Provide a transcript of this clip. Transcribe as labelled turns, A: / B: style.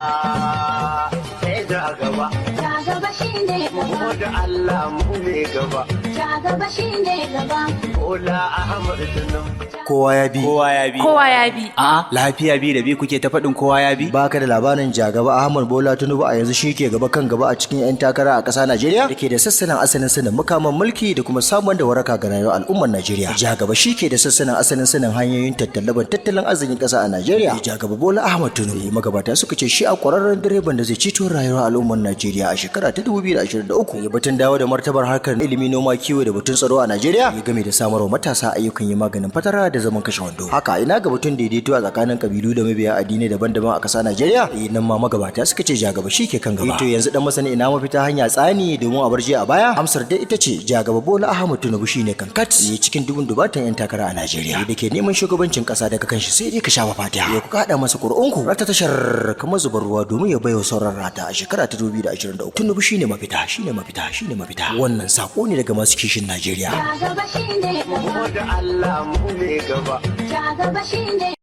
A: sai da gaba.
B: Ja gaba shine gaba.
A: Da Allah mu ne gaba.
B: Ja gaba shine gaba.
A: Bola Ahmad Tinubu.
C: Kowa ya bi.
D: Kowa ya bi.
E: Kowa ya bi.
D: A lafiya bi da bi kuke ta faɗin kowa ya bi?
C: Baka da labarin jagaba Ahmad Bola Tinubu a yanzu shi ke gaba kan gaba a cikin 'yan takara a ƙasa Najeriya da ke da sassanin asalin sanin mukaman mulki da kuma samar da waraka ga rayuwar al'ummar Najeriya. Jagaba shi ke da sassanin asalin sanin hanyoyin tattalin arzikin ƙasa a Najeriya. Jagaba Bola Ahmad Tinubu magabata suka ce shi a ƙwararren direban da zai ceto rayuwar al'ummar Najeriya a shekara ta 2023. Ya batun dawo da martabar harkar ilimi, noma, kiwo da batun tsaro a Najeriya ya game da samarwa matasa ayyukan yi maganin fatara da zaman kashe wando. Haka ina ga batun daidaito a tsakanin kabilu da mabiya addinai daban-daban a ƙasa Najeriya. Nan ma magabata suka ce jagaba shi ke kan gaba. To yanzu dan masani ina mafita hanya tsani domin a barje a baya? Amsar dai ita ce jagaba Bola Ahmad Tinubu shine kankat cikin dubun dubatan 'yan takara a Najeriya. Da ke neman shugabancin ƙasa daga kanshi sai dai ka sha fatiha. Ya ku kada masa ƙuri'unku rata tashar kamar zubar ruwa domin ya baiwa sauran rata a shekara ta 2023. Tinubu shine mafita, shine mafita, shine mafita. Wannan sako ne daga masu kishin Najeriya.
B: Ja gaba shine gaba.
A: Da Allah mu ne gaba.
B: Ja gaba shine